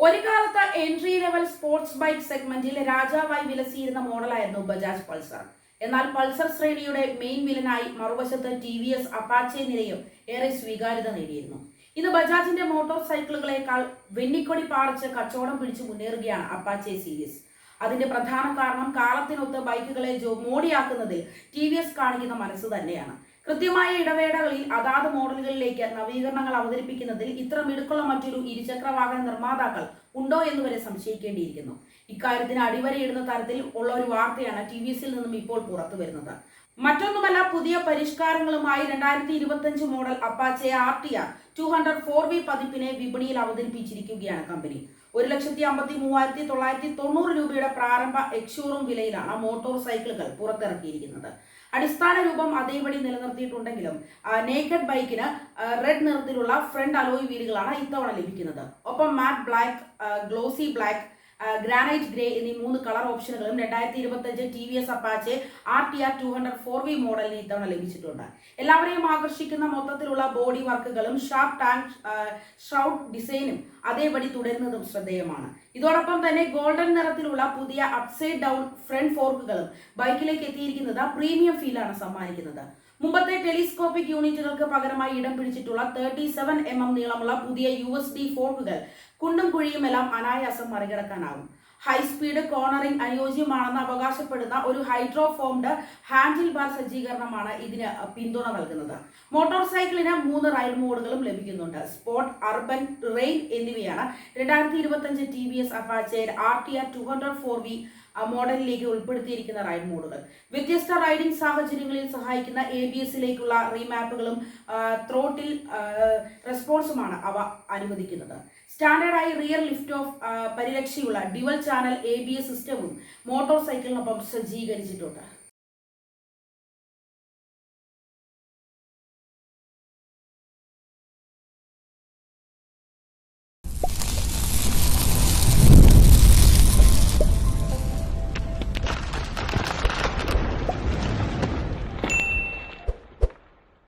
ഒരു കാലത്ത് entry level sports bike സെഗ്മെന്റിൽ രാജാവായി വിലസിയിരുന്ന മോഡലായിരുന്നു ബജാജ് പൾസർ. എന്നാൽ പൾസർ ശ്രേണിയുടെ മെയിൻ വില്ലനായി മറുവശത്ത് TVS അപ്പാച്ചെ നിരയും ഏറെ സ്വീകാര്യത നേടിയിരുന്നു. ഇന്ന് ബജാജിന്റെ മോട്ടോർ സൈക്കിളുകളേക്കാൾ വെന്നിക്കൊടി പാറിച്ച് കച്ചവടം പിടിച്ചു മുന്നേറുകയാണ് അപ്പാച്ചെ സീരീസ്. അതിന്റെ പ്രധാന കാരണം കാലത്തിനൊത്ത് ബൈക്കുകളെ മോടിയാക്കുന്നതിൽ TVS കാണിക്കുന്ന മനസ്സ് തന്നെയാണ്. കൃത്യമായ ഇടവേളകളിൽ അതാത് മോഡലുകളിലേക്ക് നവീകരണങ്ങൾ അവതരിപ്പിക്കുന്നതിൽ ഇത്ര മിടുക്കുള്ള മറ്റൊരു ഇരുചക്ര വാഹന നിർമ്മാതാക്കൾ ഉണ്ടോ എന്ന് വരെ സംശയിക്കേണ്ടിയിരിക്കുന്നു. ഇക്കാര്യത്തിന് അടിവരയിടുന്ന തരത്തിൽ ഉള്ള ഒരു വാർത്തയാണ് TVSൽ നിന്നും ഇപ്പോൾ പുറത്തു വരുന്നത്. മറ്റൊന്നുമല്ല, പുതിയ പരിഷ്കാരങ്ങളുമായി 2025 മോഡൽ അപ്പാച്ചെ RTR 200 4V പതിപ്പിനെ വിപണിയിൽ അവതരിപ്പിച്ചിരിക്കുകയാണ് കമ്പനി. 1,53,990 രൂപയുടെ പ്രാരംഭ എക്സ്ഷോറൂം വിലയിലാണ് മോട്ടോർ സൈക്കിളുകൾ പുറത്തിറക്കിയിരിക്കുന്നത്. അടിസ്ഥാന രൂപം അതേപടി നിലനിർത്തിയിട്ടുണ്ടെങ്കിലും നേക്കഡ് ബൈക്കിന് റെഡ് നിറത്തിലുള്ള ഫ്രണ്ട് അലോയ് വീലുകളാണ് ഇത്തവണ ലഭിക്കുന്നത്. ഒപ്പം മാറ്റ് black, glossy black, granite grey എന്നീ 3 കളർ ഓപ്ഷനുകളും 2025 TVS അപ്പാച്ചെ RTR 200 4V മോഡലിന് ഇത്തവണ ലഭിച്ചിട്ടുണ്ട്. എല്ലാവരെയും ആകർഷിക്കുന്ന മൊത്തത്തിലുള്ള ബോഡി വർക്കുകളും ഷാർപ്പ് ടാങ്ക് ഷ്രൗഡ് ഡിസൈനും അതേപടി തുടരുന്നതും ശ്രദ്ധേയമാണ്. ഇതോടൊപ്പം തന്നെ ഗോൾഡൻ നിറത്തിലുള്ള പുതിയ അപ്സൈഡ് ഡൗൺ ഫ്രണ്ട് ഫോർക്കുകളും ബൈക്കിലേക്ക് എത്തിയിരിക്കുന്നത് പ്രീമിയം ഫീലാണ് സമ്മാനിക്കുന്നത്. മുമ്പത്തെ ടെലിസ്കോപ്പിക് യൂണിറ്റുകൾക്ക് പകരമായി ഇടം പിടിച്ചിട്ടുള്ള 37 mm നീളമുള്ള പുതിയ USD ഫോർക്കുകൾ കുണ്ടും കുഴിയുമെല്ലാം അനായാസം മറികടക്കാനാവും. ഹൈസ്പീഡ് കോർണറിംഗ് അനുയോജ്യമാണെന്ന് അവകാശപ്പെടുന്ന ഒരു ഹൈഡ്രോഫോംഡ് ഹാൻഡിൽ ബാർ സജ്ജീകരണമാണ് ഇതിന് പിന്തുണ നൽകുന്നത്. മോട്ടോർ സൈക്കിളിന് 3 റൈഡ് മോഡുകളും ലഭിക്കുന്നുണ്ട്. സ്പോർട്ട്, അർബൻ, റെയിൻ എന്നിവയാണ് 2025 TVS അപ്പാച്ചെ RTR 200 4V മോഡലിലേക്ക് ഉൾപ്പെടുത്തിയിരിക്കുന്ന റൈഡ് മോഡുകൾ. വ്യത്യസ്ത റൈഡിംഗ് സാഹചര്യങ്ങളിൽ സഹായിക്കുന്ന ABSലേക്കുള്ള റീമാപ്പുകളും ത്രോട്ടിൽ റെസ്പോൺസുമാണ് അവ അനുവദിക്കുന്നത്. സ്റ്റാൻഡേർഡായി റിയർ ലിഫ്റ്റ് ഓഫ് പരിരക്ഷയുള്ള ഡ്യുവൽ ചാനൽ ABS സിസ്റ്റവും മോട്ടോർ സൈക്കിളിനൊപ്പം സജ്ജീകരിച്ചിട്ടുണ്ട്.